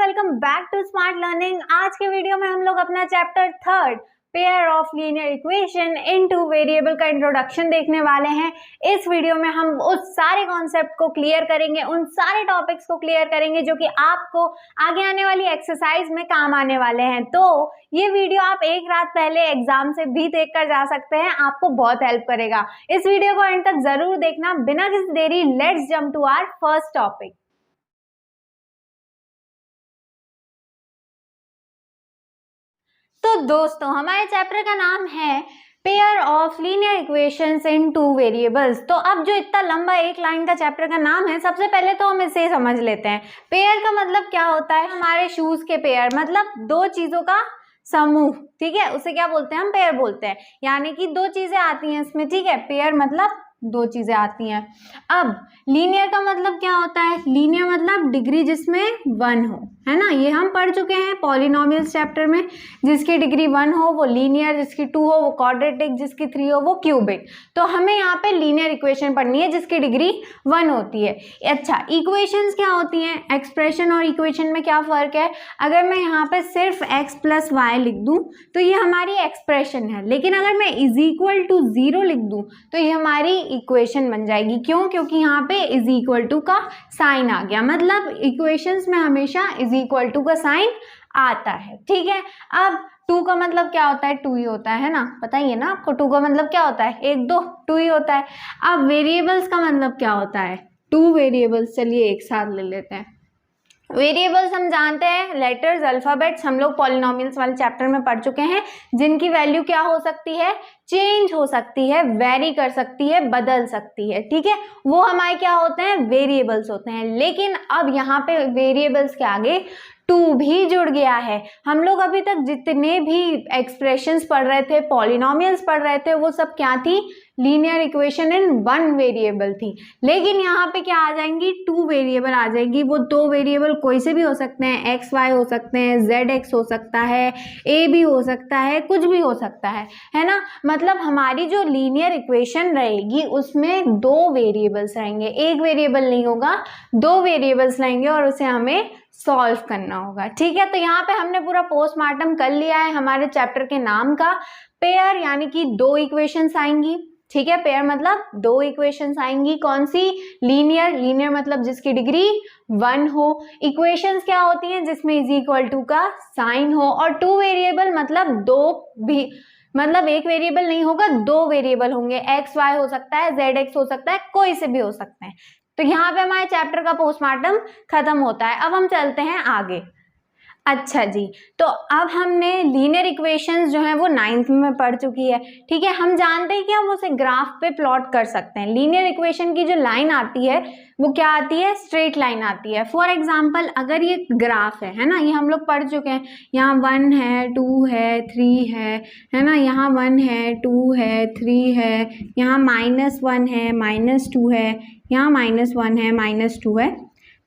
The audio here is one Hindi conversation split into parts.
Welcome back to smart learning. आज के वीडियो में हम लोग अपना chapter 3 pair of linear equation in two variable का इंट्रोडक्शन देखने वाले हैं। इस वीडियो में हम उस सारे कॉन्सेप्ट को क्लियर करेंगे, उन सारे टॉपिक्स को क्लियर करेंगे जो कि आपको आगे आने वाली एक्सरसाइज में काम आने वाले हैं। तो ये वीडियो आप एक रात पहले एग्जाम से भी देख कर जा सकते हैं, आपको बहुत हेल्प करेगा। इस वीडियो को एंड तक जरूर देखना। बिना किसी देरी let's jump to our first topic. तो दोस्तों हमारे चैप्टर का नाम है pair of linear equations in two variables. तो अब जो इतना लंबा एक लाइन का चैप्टर का नाम है, सबसे पहले तो हम इसे समझ लेते हैं। पेयर का मतलब क्या होता है? हमारे शूज के पेयर, मतलब दो चीजों का समूह, ठीक है, उसे क्या बोलते हैं? हम पेयर बोलते हैं। यानी कि दो चीजें आती हैं इसमें, ठीक है। पेयर मतलब दो चीजें आती हैं। अब लीनियर का मतलब क्या होता है? लीनियर मतलब डिग्री जिसमें 1 हो, है ना। ये हम पढ़ चुके हैं पॉलिनोमियल्स चैप्टर में। जिसकी डिग्री 1 हो वो लीनियर, जिसकी 2 हो वो क्वाड्रेटिक, जिसकी 3 हो वो क्यूबिक। तो हमें यहाँ पे लीनियर इक्वेशन पढ़नी है जिसकी डिग्री 1 होती है। अच्छा, इक्वेशंस क्या होती हैं? एक्सप्रेशन और इक्वेशन में क्या फर्क है? अगर मैं यहाँ पे सिर्फ x प्लस वाई लिख दूं तो ये हमारी एक्सप्रेशन है, लेकिन अगर मैं इज इक्वल टू 0 लिख दूं तो ये हमारी इक्वेशन बन जाएगी। क्यों? क्योंकि यहाँ पे इज इक्वल टू का साइन आ गया, मतलब इक्वेशंस में हमेशा इज इक्वल टू का साइन आता है, ठीक है। अब 2 का मतलब क्या होता है? 2 ही होता है ना, पता ही है ना आपको 2 का मतलब क्या होता है? 1 2 2 ही होता है। अब वेरिएबल्स का मतलब क्या होता है? 2 वेरिएबल्स, चलिए एक साथ ले लेते हैं। वेरिएबल्स हम जानते हैं लेटर्स, अल्फाबेट्स, हम लोग पॉलिनोमियल्स वाले चैप्टर में पढ़ चुके हैं, जिनकी वैल्यू क्या हो सकती है? चेंज हो सकती है, वेरी कर सकती है, बदल सकती है, ठीक है। वो हमारे क्या होते हैं? वेरिएबल्स होते हैं। लेकिन अब यहाँ पे वेरिएबल्स के आगे 2 भी जुड़ गया है। हम लोग अभी तक जितने भी एक्सप्रेशंस पढ़ रहे थे, पॉलिनोमियल्स पढ़ रहे थे, वो सब क्या थी? लीनियर इक्वेशन इन 1 वेरिएबल थी। लेकिन यहाँ पे क्या आ जाएंगी? 2 वेरिएबल आ जाएंगी। वो 2 वेरिएबल कोई से भी हो सकते हैं, एक्स वाई हो सकते हैं, जेड एक्स हो सकता है, ए भी हो सकता है, कुछ भी हो सकता है ना। मतलब हमारी जो लीनियर इक्वेशन रहेगी उसमें 2 वेरिएबल्स रहेंगे, एक वेरिएबल नहीं होगा, 2 वेरिएबल्स रहेंगे और उसे हमें सॉल्व करना होगा, ठीक है। तो यहाँ पे हमने पूरा पोस्टमार्टम कर लिया है हमारे चैप्टर के नाम का। पेयर यानी कि 2 इक्वेशंस आएंगी, ठीक है। पेयर मतलब 2 इक्वेशंस आएंगी। कौन सी? लीनियर। लीनियर मतलब जिसकी डिग्री 1 हो। इक्वेशंस क्या होती हैं? जिसमें इज इक्वल टू का साइन हो। और 2 वेरिएबल मतलब 2 भी, मतलब एक वेरिएबल नहीं होगा, 2 वेरिएबल होंगे। एक्स वाई हो सकता है, जेड एक्स हो सकता है, कोई से भी हो सकते हैं। तो यहाँ पे हमारे चैप्टर का पोस्टमार्टम खत्म होता है। अब हम चलते हैं आगे। अच्छा जी, तो अब हमने लीनियर इक्वेशंस जो है वो 9th में पढ़ चुकी है, ठीक है। हम जानते हैं कि हम उसे ग्राफ पे प्लॉट कर सकते हैं। लीनियर इक्वेशन की जो लाइन आती है वो क्या आती है? स्ट्रेट लाइन आती है। फॉर एग्जांपल अगर ये ग्राफ है ना, ये हम लोग पढ़ चुके हैं। यहाँ 1 है, 2 है, 3 है ना। यहाँ 1 है, 2 है, 3 है, यहाँ -1 है, -2 है, यहाँ -1 है, -2 है,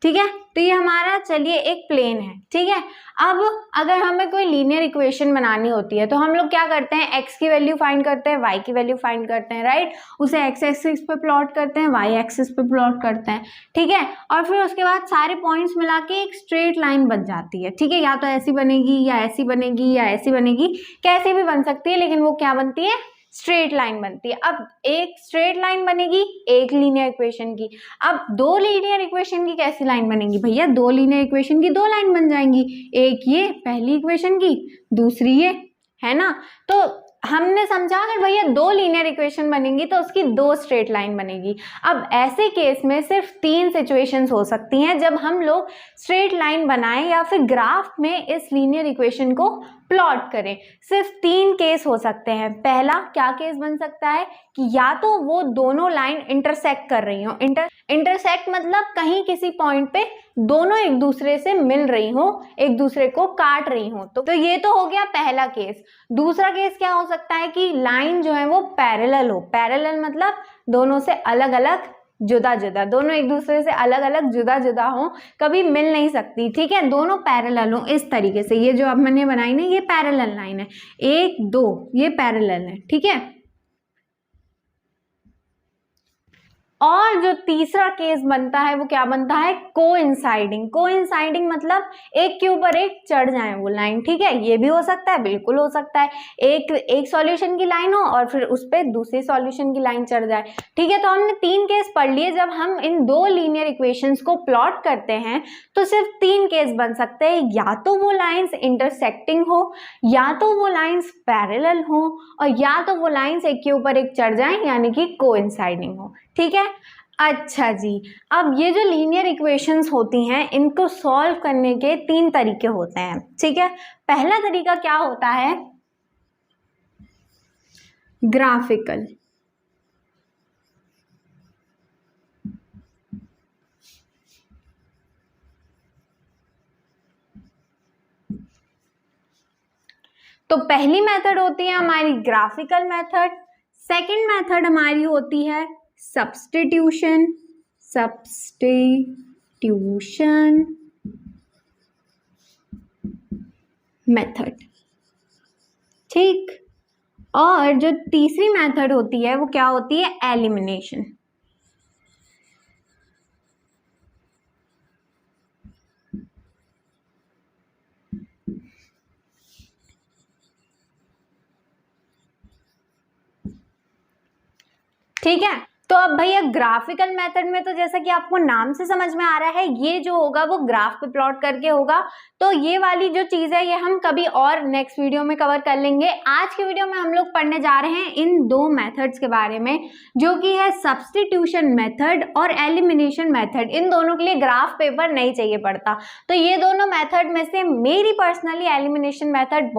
ठीक है। तो ये हमारा, चलिए, एक प्लेन है, ठीक है। अब अगर हमें कोई लीनियर इक्वेशन बनानी होती है तो हम लोग क्या करते हैं? x की वैल्यू फाइंड करते हैं, y की वैल्यू फाइंड करते हैं, राइट। उसे x एक्सिस पे प्लॉट करते हैं, y एक्सिस पे प्लॉट करते हैं, ठीक है। और फिर उसके बाद सारे पॉइंट्स मिला के एक स्ट्रेट लाइन बन जाती है, ठीक है। या तो ऐसी बनेगी, या ऐसी बनेगी, या ऐसी बनेगी, कैसे भी बन सकती है, लेकिन वो क्या बनती है? स्ट्रेट लाइन बनती है। अब एक स्ट्रेट लाइन बनेगी एक लीनियर इक्वेशन की। अब 2 लीनियर इक्वेशन की कैसी लाइन बनेगी? भैया 2 लीनियर इक्वेशन की 2 लाइन बन जाएंगी। एक ये पहली इक्वेशन की, दूसरी ये, है ना। तो हमने समझा अगर भैया 2 लीनियर इक्वेशन बनेंगी तो उसकी 2 स्ट्रेट लाइन बनेगी। अब ऐसे केस में सिर्फ 3 सिचुएशंस हो सकती हैं जब हम लोग स्ट्रेट लाइन बनाएं या फिर ग्राफ में इस लीनियर इक्वेशन को प्लॉट करें। सिर्फ 3 केस हो सकते हैं। पहला क्या केस बन सकता है कि या तो वो दोनों लाइन इंटरसेक्ट कर रही हो। इंटरसेक्ट मतलब कहीं किसी पॉइंट पे दोनों एक दूसरे से मिल रही हो, एक दूसरे को काट रही हो। तो ये तो हो गया पहला केस। दूसरा केस क्या हो सकता है कि लाइन जो है वो पैरेलल हो। पैरेलल मतलब दोनों से अलग अलग, जुदा जुदा, दोनों एक दूसरे से अलग अलग जुदा जुदा हो, कभी मिल नहीं सकती, ठीक है। दोनों पैरेलल हो इस तरीके से। ये जो अब मैंने बनाई ना, ये पैरेलल लाइन है, 1 2 ये पैरेलल है, ठीक है। और जो तीसरा केस बनता है वो क्या बनता है, कोइंसाइडिंग। कोइंसाइडिंग मतलब एक के ऊपर एक चढ़ जाए वो लाइन, ठीक है, ये भी हो सकता है, बिल्कुल हो सकता है, एक सॉल्यूशन की लाइन हो और फिर उस पर दूसरी सॉल्यूशन की लाइन चढ़ जाए, ठीक है। तो हमने 3 केस पढ़ लिए। जब हम इन 2 लीनियर इक्वेशंस को प्लॉट करते हैं तो सिर्फ 3 केस बन सकते हैं, या तो वो लाइंस इंटरसेक्टिंग हो, या तो वो लाइंस पैरेलल हो, और या तो वो लाइंस एक के ऊपर एक चढ़ जाएं यानी कि कोइंसाइडिंग हो, ठीक है। अच्छा जी, अब ये जो लीनियर इक्वेशंस होती हैं इनको सॉल्व करने के 3 तरीके होते हैं, ठीक है। पहला तरीका क्या होता है, ग्राफिकल। तो पहली मेथड होती है हमारी ग्राफिकल मेथड। सेकंड मेथड हमारी होती है सब्स्टिट्यूशन मेथड, ठीक। और जो तीसरी मेथड होती है वो क्या होती है, एलिमिनेशन। ठीक है। तो अब भैया ग्राफिकल मेथड में तो जैसा कि आपको नाम से समझ में आ रहा है, ये जो होगा वो ग्राफ पे प्लॉट करके होगा। तो ये वाली जो चीज है ये हम कभी और नेक्स्ट वीडियो में कवर कर लेंगे। आज के वीडियो में हम लोग पढ़ने जा रहे हैं इन 2 मेथड्स के बारे में, जो कि है सब्स्टिट्यूशन मेथड और एलिमिनेशन मेथड। इन दोनों के लिए ग्राफ पेपर नहीं चाहिए पड़ता। तो ये दोनों मेथड में से मेरी पर्सनली एलिमिनेशन मेथड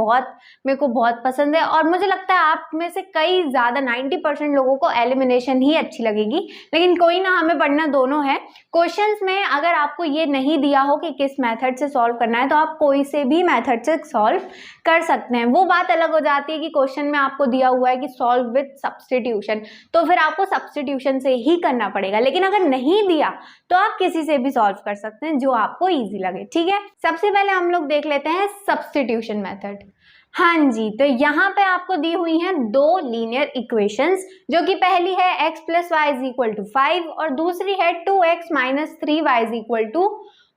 मेरे को बहुत पसंद है, और मुझे लगता है आप में से कई ज्यादा 90% लोगों को एलिमिनेशन ही अच्छी लगेगी। लेकिन कोई ना, हमें पढ़ना दोनों है। क्वेश्चंस में अगर आपको ये नहीं दिया हो कि किस मेथड से सॉल्व करना है तो आप कोई से भी मेथड से सॉल्व कर सकते हैं। वो बात अलग हो जाती है कि क्वेश्चन में आपको दिया हुआ है कि सॉल्व विद सब्स्टिट्यूशन, तो फिर आपको सब्स्टिट्यूशन से ही करना पड़ेगा। लेकिन अगर नहीं दिया तो आप किसी से भी सॉल्व कर सकते हैं जो आपको ईजी लगे, ठीक है। सबसे पहले हम लोग देख लेते हैं सब्स्टिट्यूशन मेथड। हाँ जी, तो यहाँ पे आपको दी हुई हैं 2 लीनियर इक्वेशंस, जो कि पहली है x + y = 5 और दूसरी है 2x - 3y =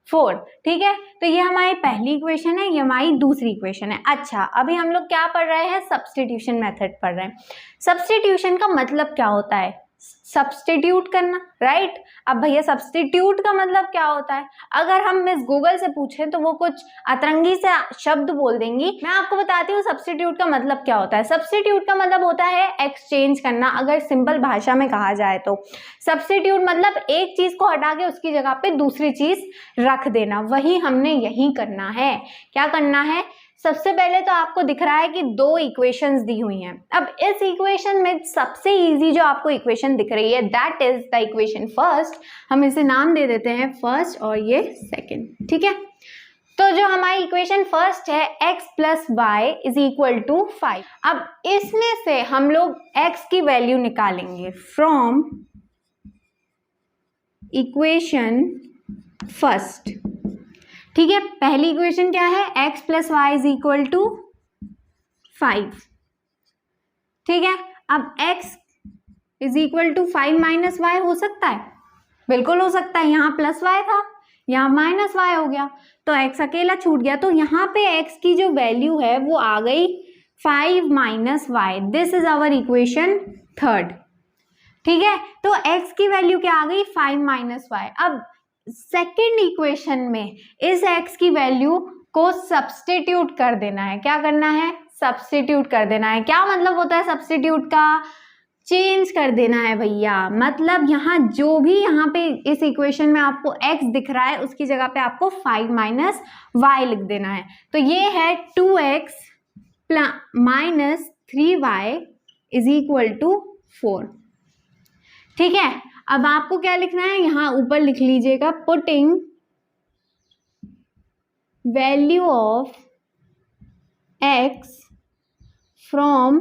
4, ठीक है। तो ये हमारी पहली इक्वेशन है, ये हमारी दूसरी इक्वेशन है। अच्छा, अभी हम लोग क्या पढ़ रहे हैं, सब्स्टिट्यूशन मेथड पढ़ रहे हैं। सब्स्टिट्यूशन का मतलब क्या होता है, सब्स्टिट्यूट करना, राइट। अब भैया सब्स्टिट्यूट का मतलब क्या होता है, अगर हम मिस गूगल से पूछें तो वो कुछ अतरंगी से शब्द बोल देंगी। मैं आपको बताती हूँ सब्स्टिट्यूट का मतलब क्या होता है। सब्स्टिट्यूट का मतलब होता है एक्सचेंज करना, अगर सिंपल भाषा में कहा जाए तो। सब्स्टिट्यूट मतलब एक चीज को हटा के उसकी जगह पे दूसरी चीज रख देना, वही हमने यही करना है। क्या करना है, सबसे पहले तो आपको दिख रहा है कि 2 इक्वेशंस दी हुई हैं। अब इस इक्वेशन में सबसे इजी जो आपको इक्वेशन दिख रही है that is the equation first. हम इसे नाम दे देते हैं फर्स्ट और ये सेकंड, ठीक है। तो जो हमारी इक्वेशन फर्स्ट है x + y = 5। अब इसमें से हम लोग x की वैल्यू निकालेंगे फ्रॉम इक्वेशन फर्स्ट, ठीक है। पहली इक्वेशन क्या है, x + y = 5, ठीक है। अब x = 5 - y हो सकता है, बिल्कुल हो सकता है। यहाँ +y था, यहाँ -y हो गया, तो x अकेला छूट गया। तो यहाँ पे x की जो वैल्यू है वो आ गई 5 - y। This is our equation third, ठीक है। तो x की वैल्यू क्या आ गई, 5 - y। अब सेकेंड इक्वेशन में इस x की वैल्यू को सब्स्टिट्यूट कर देना है। क्या करना है, सब्स्टिट्यूट कर देना है। क्या मतलब होता है सब्स्टिट्यूट का, चेंज कर देना है भैया। मतलब यहाँ जो भी यहाँ पे इस इक्वेशन में आपको x दिख रहा है उसकी जगह पे आपको 5 - y लिख देना है। तो ये है 2x - 3y = 4, ठीक है। अब आपको क्या लिखना है, यहाँ ऊपर लिख लीजिएगा, putting value of x from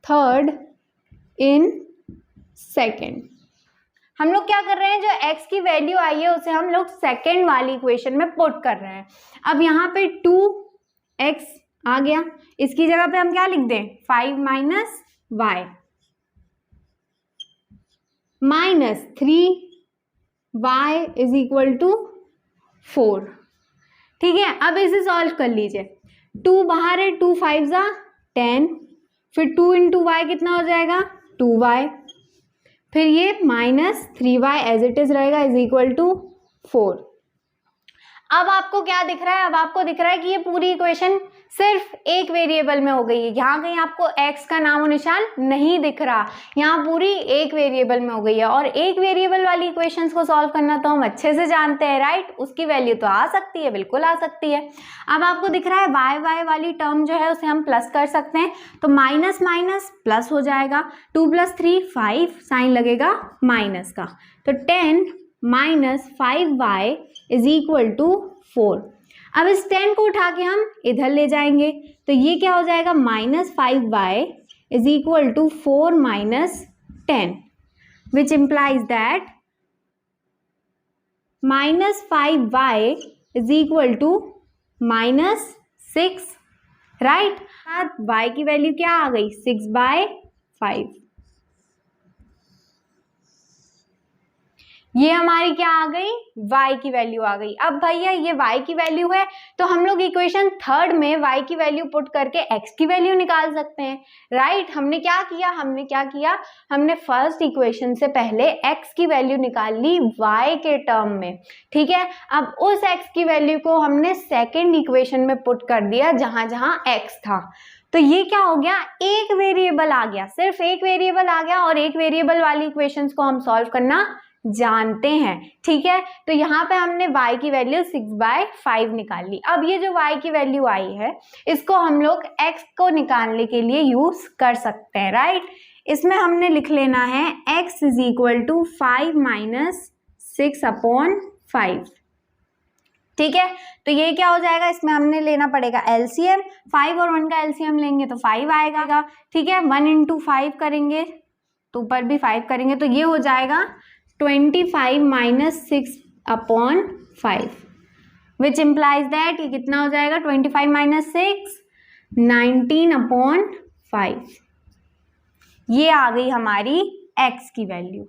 third in second. हम लोग क्या कर रहे हैं, जो x की वैल्यू आई है उसे हम लोग सेकेंड वाली इक्वेशन में पुट कर रहे हैं। अब यहाँ पे 2x आ गया, इसकी जगह पे हम क्या लिख दें, 5 - y minus 3y is equal to 4। ठीक है, अब इसे सॉल्व कर लीजिए। 2 बाहर है, 2 5 जा 10, फिर 2 इंटू वाई कितना हो जाएगा 2y, फिर ये minus 3y as it is रहेगा इज इक्वल टू 4। अब आपको क्या दिख रहा है? अब आपको दिख रहा है कि ये पूरी इक्वेशन सिर्फ एक वेरिएबल में हो गई है। यहाँ कहीं आपको x का नामो निशान नहीं दिख रहा, यहाँ पूरी एक वेरिएबल में हो गई है। और एक वेरिएबल वाली इक्वेशंस को सॉल्व करना तो हम अच्छे से जानते हैं, राइट? उसकी वैल्यू तो आ सकती है, बिल्कुल आ सकती है। अब आपको दिख रहा है y वाली टर्म जो है उसे हम प्लस कर सकते हैं, तो माइनस माइनस प्लस हो जाएगा। 2 + 3 5, साइन लगेगा माइनस का, तो 10 minus 5y is equal to 4। अब इस 10 को उठा के हम इधर ले जाएंगे, तो ये क्या हो जाएगा minus 5y is equal to 4 minus 10, which implies that minus 5y is equal to minus 6, right? y की वैल्यू क्या आ गई 6/5। ये हमारी क्या आ गई y की वैल्यू आ गई। अब भैया ये y की वैल्यू है तो हम लोग इक्वेशन थर्ड में y की वैल्यू पुट करके x की वैल्यू निकाल सकते हैं, राइट? हमने क्या किया, हमने फर्स्ट इक्वेशन से पहले x की वैल्यू निकाल ली y के टर्म में, ठीक है? अब उस x की वैल्यू को हमने सेकेंड इक्वेशन में पुट कर दिया जहां जहां x था। तो ये क्या हो गया, एक वेरिएबल आ गया, सिर्फ एक वेरिएबल आ गया, और एक वेरिएबल वाली इक्वेशंस को हम सॉल्व करना जानते हैं, ठीक है? तो यहाँ पे हमने y की वैल्यू 6/5 निकाल ली। अब ये जो y की वैल्यू आई है इसको हम लोग x को निकालने के लिए यूज कर सकते हैं, राइट? इसमें हमने लिख लेना है x is equal to 5 minus 6/5, ठीक है? तो ये क्या हो जाएगा, इसमें हमने लेना पड़ेगा एलसीएम, 5 और 1 का एलसीएम लेंगे तो 5 आएगा, ठीक है? 1 इंटू 5 करेंगे तो ऊपर भी 5 करेंगे तो ये हो जाएगा 25 माइनस 6/5, विच इम्प्लाइज दैट ये कितना हो जाएगा 25 माइनस 6 19/5। ये आ गई हमारी x की वैल्यू,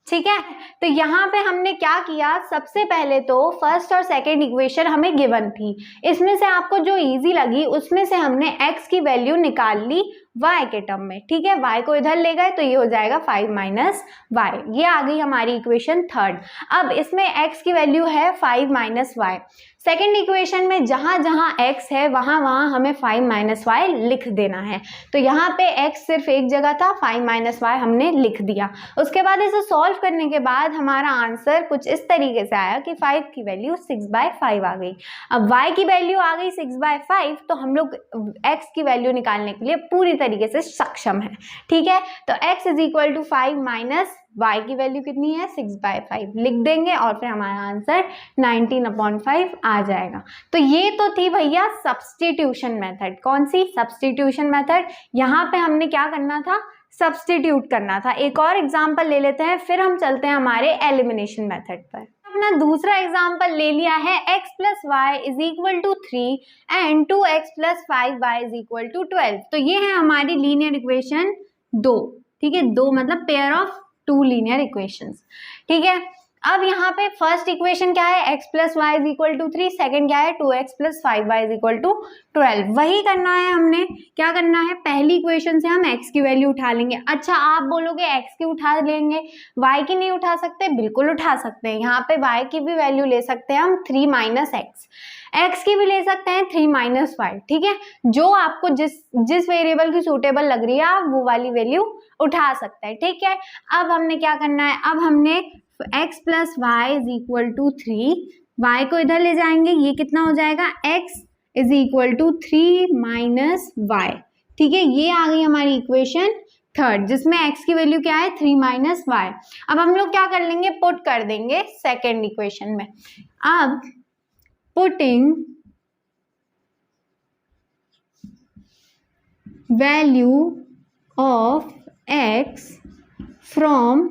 ठीक है? तो यहाँ पे हमने क्या किया, सबसे पहले तो फर्स्ट और सेकेंड इक्वेशन हमें गिवन थी, इसमें से आपको जो इजी लगी उसमें से हमने x की वैल्यू निकाल ली y के टर्म में, ठीक है? y को इधर ले गए तो ये हो जाएगा 5 माइनस y। ये आ गई हमारी इक्वेशन थर्ड। अब इसमें x की वैल्यू है 5 माइनस y। सेकेंड इक्वेशन में जहां जहां x है वहां वहां हमें 5 माइनस y लिख देना है। तो यहाँ पे x सिर्फ एक जगह था, 5 माइनस y हमने लिख दिया। उसके बाद इसे सॉल्व करने के बाद हमारा आंसर कुछ इस तरीके से आया कि 5 की वैल्यू 6/5 आ गई। अब y की वैल्यू आ गई 6/5, तो हम लोग x की वैल्यू निकालने के लिए पूरी तरीके से सक्षम है, ठीक है? तो x is equal to 5 minus y की वैल्यू कितनी है 6/5 लिख देंगे और फिर हमारा आंसर 19/5 आ जाएगा। तो ये तो थी भैया सब्स्टिट्यूशन मेथड। कौन सी सब्स्टिट्यूशन मेथड? यहाँ पे हमने क्या करना था, सब्स्टिट्यूट करना था। एक और एग्जाम्पल ले लेते हैं, फिर हम चलते हैं हमारे एलिमिनेशन मेथड पर। अपना दूसरा एग्जाम्पल ले लिया है x plus Y is equal to 3 and 2x plus 5y is equal to 12। तो ये है हमारी लीनियर इक्वेशन 2, ठीक है? 2 मतलब पेयर ऑफ 2 लीनियर इक्वेशंस, ठीक है? अब यहाँ पे फर्स्ट इक्वेशन क्या है, x plus Y is equal to 3, second क्या है 2x plus 5y is equal to 12। वही करना है, हमने क्या करना है, पहली इक्वेशन से हम x की वैल्यू उठा लेंगे। अच्छा आप बोलोगे x की उठा लेंगे, y की नहीं उठा सकते? बिल्कुल उठा सकते हैं। यहाँ पे y की भी वैल्यू ले सकते हैं हम 3 माइनस x की भी ले सकते हैं 3 माइनस वाई, ठीक है? जो आपको जिस वेरिएबल की सूटेबल लग रही है आप वो वाली वैल्यू उठा सकते हैं, ठीक है? अब हमने क्या करना है, अब हमने x plus Y is equal to 3, y को इधर ले जाएंगे, ये कितना हो जाएगा x is equal to 3 minus Y, ठीक है? ये आ गई हमारी इक्वेशन थर्ड जिसमें x की वैल्यू क्या है 3 माइनस वाई। अब हम लोग क्या कर लेंगे, पुट कर देंगे सेकेंड इक्वेशन में। अब putting value of x from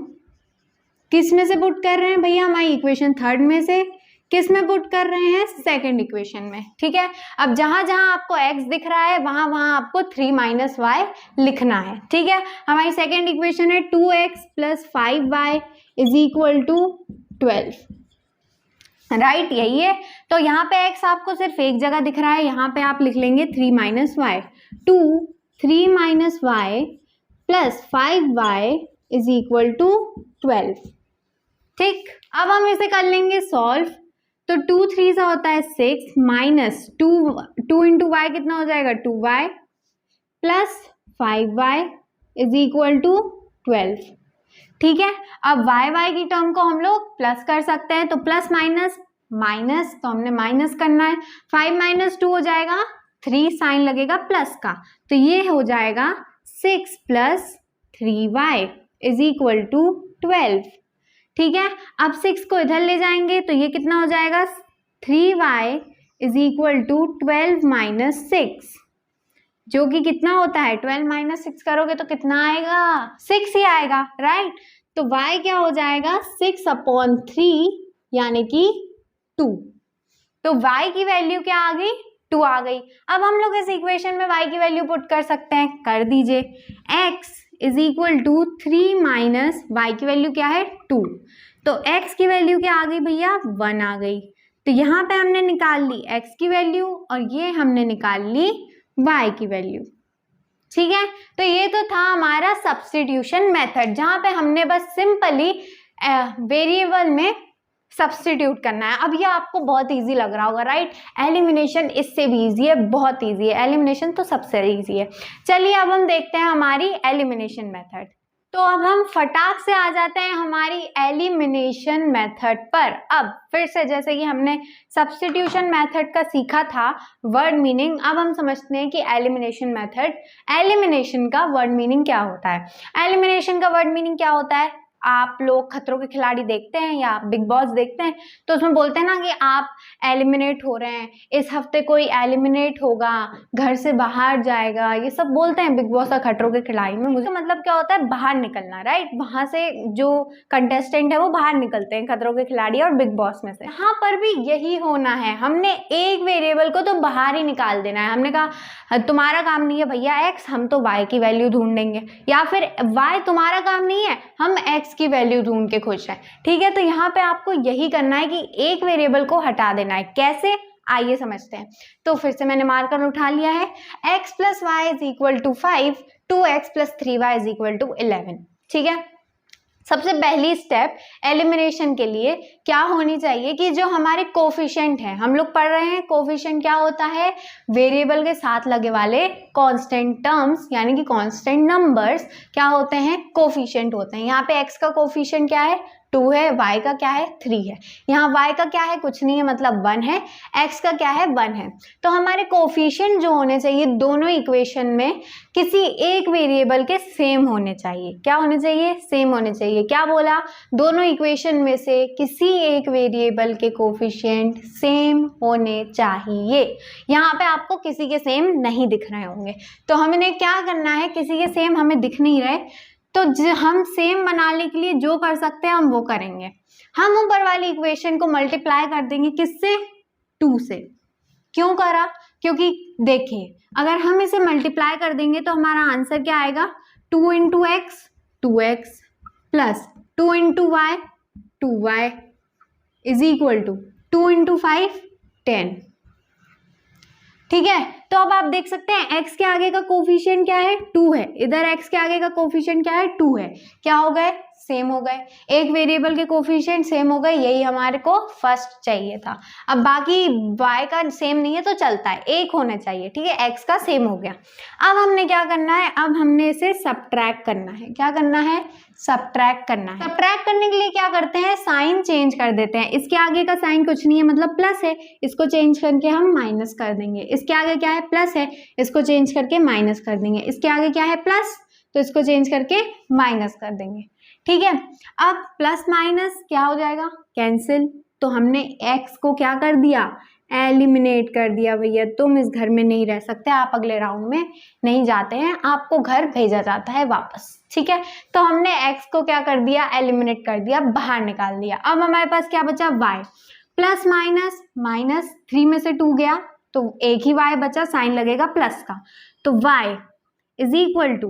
किस में से पुट कर रहे हैं भैया, हमारी इक्वेशन थर्ड में से, किस में पुट कर रहे हैं, सेकंड इक्वेशन में, ठीक है। अब जहां जहां आपको x दिख रहा है वहां वहां आपको 3 माइनस y लिखना है, ठीक है। हमारी सेकंड इक्वेशन है 2x plus 5y is equal to 12, right, यही है। तो यहाँ पे x आपको सिर्फ एक जगह दिख रहा है, यहाँ पे आप लिख लेंगे 3 minus Y, 3 minus Y plus 5y is equal to 12, ठीक। अब हम इसे कर लेंगे सॉल्व, तो 2 3 सा होता है 6 माइनस 2 इंटू वाई कितना हो जाएगा 2y plus 5y is equal to 12, ठीक है। अब y की टर्म को हम लोग प्लस कर सकते हैं, तो प्लस माइनस माइनस, तो हमने माइनस करना है, 5 माइनस 2 हो जाएगा 3, साइन लगेगा प्लस का, तो ये हो जाएगा 6 plus 3y is equal to 12, ठीक है। अब 6 को इधर ले जाएंगे तो ये कितना हो जाएगा 3y is equal to 12 minus 6, जो कि कितना होता है 12 माइनस 6 करोगे तो कितना आएगा 6 ही आएगा, राइट। तो y क्या हो जाएगा 6/3 यानी कि 2, तो y की वैल्यू क्या आ गई 2 आ गई। अब हम लोग इस इक्वेशन में y की वैल्यू पुट कर सकते हैं, कर दीजिए, x is equal to 3 minus y की वैल्यू क्या है 2, तो x की वैल्यू क्या आ गई भैया 1 आ गई। तो यहाँ पे हमने निकाल ली x की वैल्यू और ये हमने निकाल ली y की वैल्यू, ठीक है। तो ये तो था हमारा सब्स्टिट्यूशन मेथड, जहाँ पे हमने बस सिंपली वेरिएबल में सब्स्टिट्यूट करना है। अब ये आपको बहुत इजी लग रहा होगा, राइट। एलिमिनेशन इससे भी इजी है, बहुत इजी है, एलिमिनेशन तो सबसे इजी है। चलिए अब हम देखते हैं हमारी एलिमिनेशन मेथड। तो अब हम फटाक से आ जाते हैं हमारी एलिमिनेशन मेथड पर। अब फिर से जैसे कि हमने सब्स्टिट्यूशन मेथड का सीखा था वर्ड मीनिंग, अब हम समझते हैं कि एलिमिनेशन मेथड, एलिमिनेशन का वर्ड मीनिंग क्या होता है। एलिमिनेशन का वर्ड मीनिंग क्या होता है, आप लोग खतरों के खिलाड़ी देखते हैं या बिग बॉस देखते हैं, तो उसमें बोलते हैं ना कि आप एलिमिनेट हो रहे हैं, इस हफ्ते कोई एलिमिनेट होगा, घर से बाहर जाएगा, ये सब बोलते हैं बिग बॉस और खतरों के खिलाड़ी में। मुझे मतलब क्या होता है बाहर निकलना, राइट। वहां से जो कंटेस्टेंट है वो बाहर निकलते हैं खतरों के खिलाड़ी और बिग बॉस में से। यहाँ पर भी यही होना है, हमने एक वेरिएबल को तो बाहर ही निकाल देना है। हमने कहा तुम्हारा काम नहीं है भैया x, हम तो y की वैल्यू ढूंढेंगे, या फिर y तुम्हारा काम नहीं है, हम x की वैल्यू ढूंढ के खुश हैं, ठीक है। तो यहाँ पे आपको यही करना है कि एक वेरिएबल को हटा देना है। कैसे, आइए समझते हैं। तो फिर से मैंने मार्कर उठा लिया है, x plus Y is equal to 5, 2x plus 3y is equal to 11, ठीक है। सबसे पहली स्टेप एलिमिनेशन के लिए क्या होनी चाहिए कि जो हमारे कोफिशिएंट है, हम लोग पढ़ रहे हैं कोफिशिएंट क्या होता है, वेरिएबल के साथ लगे वाले कांस्टेंट टर्म्स यानी कि कांस्टेंट नंबर्स क्या होते हैं, कोफिशिएंट होते हैं। यहाँ पे x का कोफिशिएंट क्या है 2 है, y का क्या है 3 है, यहाँ y का क्या है कुछ नहीं है मतलब 1 है, x का क्या है 1 है। तो हमारे कोफिशिएंट जो होने चाहिए दोनों इक्वेशन में किसी एक वेरिएबल के सेम होने चाहिए। क्या होने चाहिए, सेम होने चाहिए। क्या बोला, दोनों इक्वेशन में से किसी एक वेरिएबल के कोफिशिएंट सेम होने चाहिए। यहाँ पे आपको किसी के सेम नहीं दिख रहे होंगे, तो हमने क्या करना है, किसी के सेम हमें दिख नहीं रहे तो हम सेम बनाने के लिए जो कर सकते हैं हम वो करेंगे। हम ऊपर वाली इक्वेशन को मल्टीप्लाई कर देंगे किससे, 2 से। क्यों करा, क्योंकि देखिए अगर हम इसे मल्टीप्लाई कर देंगे तो हमारा आंसर क्या आएगा 2 into X 2x plus 2 into Y 2y is equal to 2 into 5 10, ठीक है। तो अब आप देख सकते हैं x के आगे का कोफिशिएंट क्या है 2 है, इधर x के आगे का कोफिशिएंट क्या है 2 है, क्या हो गए सेम हो गए, एक वेरिएबल के कोफिशिएंट सेम हो गए, यही हमारे को फर्स्ट चाहिए था। अब बाकी y का सेम नहीं है तो चलता है, एक होना चाहिए, ठीक है, x का सेम हो गया। अब हमने क्या करना है, अब हमने इसे सबट्रैक्ट करना है। क्या करना है, सबट्रैक्ट करना है। सबट्रैक्ट करने के लिए क्या करते हैं, साइन चेंज कर देते हैं। इसके आगे का साइन कुछ नहीं है मतलब प्लस है, इसको चेंज करके हम माइनस कर देंगे। इसके आगे क्या है प्लस है, इसको चेंज करके माइनस कर देंगे। इसके आगे क्या है प्लस, तो इसको चेंज करके माइनस कर देंगे, ठीक है। अब प्लस माइनस क्या हो जाएगा, कैंसिल। तो हमने x को क्या कर दिया, एलिमिनेट कर दिया। भैया तुम इस घर में नहीं रह सकते, आप अगले राउंड में नहीं जाते हैं, आपको घर भेजा जाता है वापस, ठीक है। तो हमने x को क्या कर दिया, एलिमिनेट कर दिया, बाहर निकाल दिया। अब हमारे पास क्या बचा y, प्लस माइनस, माइनस 3 में से 2 गया तो एक ही y बचा, साइन लगेगा प्लस का, तो y is equal two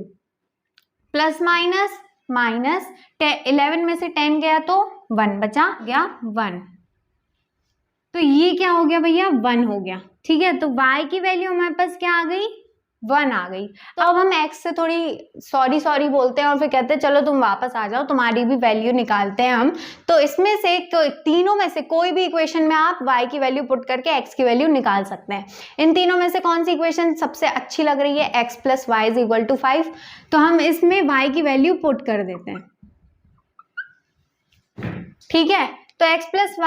plus minus minus 11 में से 10 गया तो 1 बचा, गया 1, तो ये क्या हो गया भैया 1 हो गया। ठीक है, तो y की वैल्यू हमारे पास क्या आ गई 1 आ गई। तो अब हम x से थोड़ी सॉरी बोलते हैं और फिर कहते हैं चलो तुम वापस आ जाओ, तुम्हारी भी वैल्यू निकालते हैं हम। तो इसमें से तीनों में से कोई भी इक्वेशन में आप y की वैल्यू पुट करके x की वैल्यू निकाल सकते हैं। इन तीनों में से कौन सी इक्वेशन सबसे अच्छी लग रही है, x plus Y is equal to 5, तो हम इसमें y की वैल्यू पुट कर देते हैं। ठीक है, तो x plus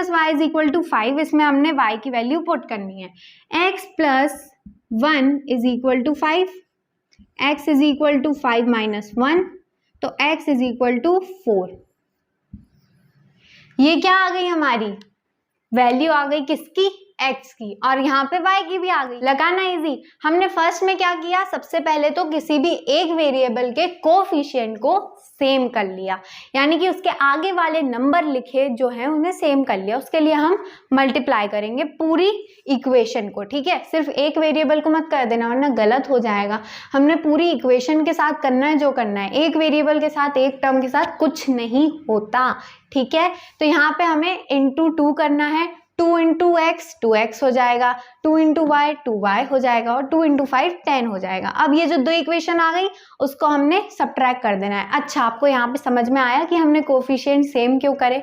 Y is equal to 5, इसमें हमने y की वैल्यू पुट करनी है। x plus 1 is equal to 5, x is equal to 5 minus 1, तो x इज इक्वल टू 4। ये क्या आ गई हमारी वैल्यू आ गई किसकी, x की, और यहाँ पे y की भी आ गई। लगाना इजी। हमने फर्स्ट में क्या किया, सबसे पहले तो किसी भी एक वेरिएबल के कोफिशिएंट को सेम कर लिया, यानी कि उसके आगे वाले नंबर लिखे जो हैं उन्हें सेम कर लिया। उसके लिए हम मल्टीप्लाई करेंगे पूरी इक्वेशन को। ठीक है, सिर्फ एक वेरिएबल को मत कर देना वरना गलत हो जाएगा। हमने पूरी इक्वेशन के साथ करना है जो करना है, एक वेरिएबल के साथ एक टर्म के साथ कुछ नहीं होता। ठीक है, तो यहाँ पे हमें इंटू 2 करना है, 2 इंटू एक्स 2x हो जाएगा, 2 इंटू वाई 2y हो जाएगा और 2 इंटू 5 10 हो जाएगा। अब ये जो दो इक्वेशन आ गई उसको हमने सबट्रैक्ट कर देना है। अच्छा, आपको यहाँ पे समझ में आया कि हमने कोफिशिएंट सेम क्यों करे,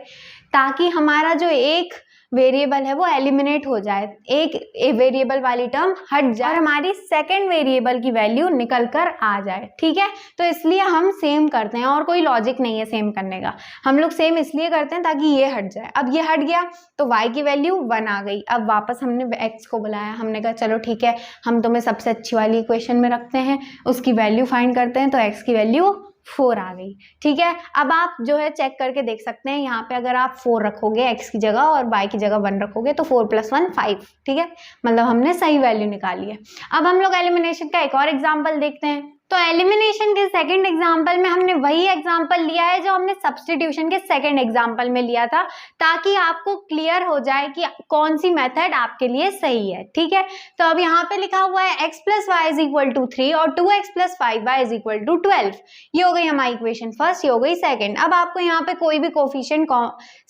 ताकि हमारा जो एक वेरिएबल है वो एलिमिनेट हो जाए, एक वेरिएबल वाली टर्म हट जाए और हमारी सेकंड वेरिएबल की वैल्यू निकल कर आ जाए। ठीक है, तो इसलिए हम सेम करते हैं और कोई लॉजिक नहीं है सेम करने का, हम लोग सेम इसलिए करते हैं ताकि ये हट जाए। अब ये हट गया तो y की वैल्यू 1 आ गई। अब वापस हमने x को बुलाया, हमने कहा चलो ठीक है हम तुम्हें सबसे अच्छी वाली इक्वेशन में रखते हैं, उसकी वैल्यू फाइंड करते हैं, तो x की वैल्यू 4 आ गई। ठीक है, अब आप जो है चेक करके देख सकते हैं, यहाँ पे अगर आप 4 रखोगे x की जगह और y की जगह 1 रखोगे तो 4 + 1 5। ठीक है, मतलब हमने सही वैल्यू निकाली है। अब हम लोग एलिमिनेशन का एक और एग्जाम्पल देखते हैं। तो एलिमिनेशन के सेकंड एग्जाम्पल में हमने वही एग्जाम्पल लिया है जो हमने सब्स्टिट्यूशन के सेकंड एग्जाम्पल में लिया था, ताकि आपको क्लियर हो जाए कि कौन सी मेथड आपके लिए सही है। ठीक है, तो अब यहाँ पे लिखा हुआ है x + y is equal to 3 और 2x + 5y is equal to 12। ये हो गई हमारी इक्वेशन फर्स्ट, ये हो गई सेकंड। अब आपको यहाँ पे कोई भी कोफिशिएंट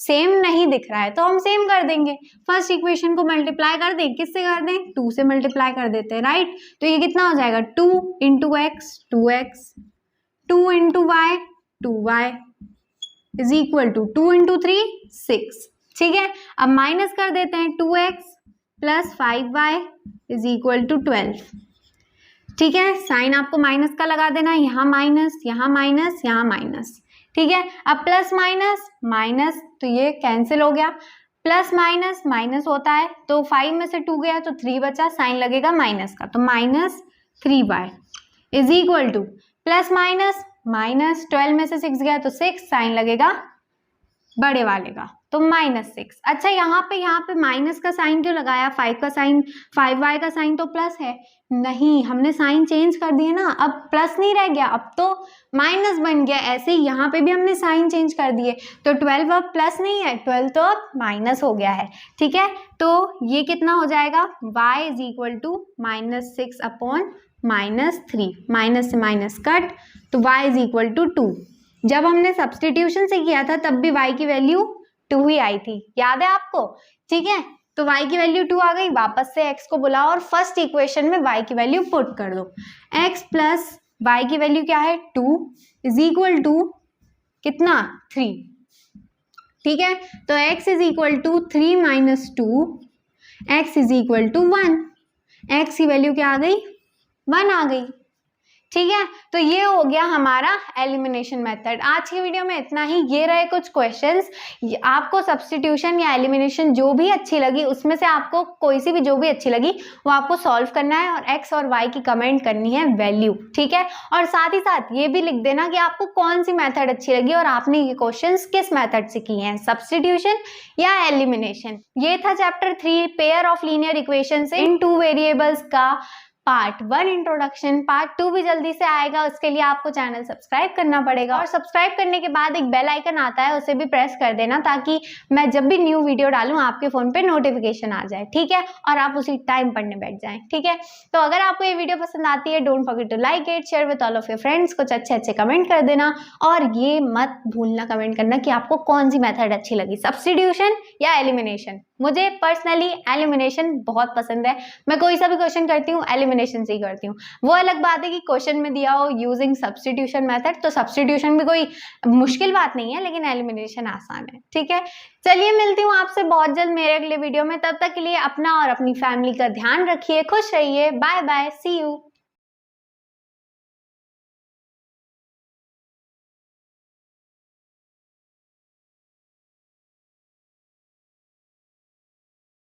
सेम नहीं दिख रहा है तो हम सेम कर देंगे। फर्स्ट इक्वेशन को मल्टीप्लाई कर दें, किससे कर दें, 2 से मल्टीप्लाई कर देते हैं, राइट। तो ये कितना हो जाएगा 2 into X 2x, 2 into Y 2y is equal to 2 into 3 6। ठीक है, अब माइनस कर देते हैं, 2x + 5y is equal to 12। ठीक है, साइन आपको माइनस का लगा देना, यहाँ माइनस यहाँ माइनस यहाँ माइनस। ठीक है, अब प्लस माइनस माइनस तो ये कैंसिल हो गया, प्लस माइनस माइनस होता है तो 5 में से 2 गया तो 3 बचा, साइन लगेगा माइनस का, तो -3y is equal two plus minus minus 12 में से 6 गया तो 6, साइन लगेगा बड़े वाले का, तो -6। अच्छा, यहाँ पे माइनस का साइन क्यों लगाया, 5 का साइन 5y का साइन तो प्लस है, नहीं हमने साइन चेंज कर दिया ना, अब प्लस नहीं रह गया, अब तो माइनस बन गया। ऐसे ही यहाँ पे भी हमने साइन चेंज कर दिए, तो 12 अब प्लस नहीं है, 12 तो अब माइनस हो गया है। ठीक है, तो ये कितना हो जाएगा, y is equal to -6 upon -3, minus से माइनस कट, तो y इज इक्वल टू 2। जब हमने सब्स्टिट्यूशन से किया था तब भी y की वैल्यू 2 ही आई थी, याद है आपको। ठीक है, तो y की वैल्यू 2 आ गई, वापस से x को बुलाओ और फर्स्ट इक्वेशन में y की वैल्यू पुट कर दो। x प्लस y की वैल्यू क्या है 2 इज इक्वल टू कितना 3। ठीक है, तो x is equal to 3 - 2, x is equal to 1। x की वैल्यू क्या आ गई 1 आ गई। ठीक है, तो ये हो गया हमारा एलिमिनेशन मेथड। आज की वीडियो में इतना ही। ये रहे कुछ क्वेश्चंस, आपको सब्स्टिट्यूशन या एलिमिनेशन जो भी अच्छी लगी उसमें से आपको कोई सी भी जो भी अच्छी लगी वो आपको सॉल्व करना है और x और y की कमेंट करनी है वैल्यू। ठीक है, और साथ ही साथ ये भी लिख देना कि आपको कौन सी मेथड अच्छी लगी और आपने ये क्वेश्चंस किस मेथड से किए हैं, सब्स्टिट्यूशन या एलिमिनेशन। ये था chapter 3 pair of linear equations in 2 variables का पार्ट 1 इंट्रोडक्शन, पार्ट 2 भी जल्दी से आएगा। उसके लिए आपको चैनल सब्सक्राइब करना पड़ेगा और सब्सक्राइब करने के बाद एक बेल आइकन आता है, उसे भी प्रेस कर देना ताकि मैं जब भी न्यू वीडियो डालूं आपके फोन पे नोटिफिकेशन आ जाए, ठीक है, और आप उसी टाइम पढ़ने बैठ जाएं, ठीक है। तो अगर आपको ये वीडियो पसंद आती है, don't forget to like it, share with all of your friends, कुछ अच्छे कमेंट कर देना और ये मत भूलना कमेंट करना कि आपको कौन सी मेथड अच्छी लगी, सब्स्टिट्यूशन या एलिमिनेशन। मुझे पर्सनली एलिमिनेशन बहुत पसंद है, मैं कोई सा भी क्वेश्चन करती हूँ एलिमिनेशन से ही करती हूँ। वो अलग बात है कि क्वेश्चन में दिया हो यूजिंग सब्स्टिट्यूशन मेथड, तो सब्स्टिट्यूशन भी कोई मुश्किल बात नहीं है, लेकिन एलिमिनेशन आसान है, ठीक है। चलिए मिलती हूँ आपसे बहुत जल्द मेरे अगले वीडियो में, तब तक के लिए अपना और अपनी फैमिली का ध्यान रखिए, खुश रहिए, बाय बाय, सी यू।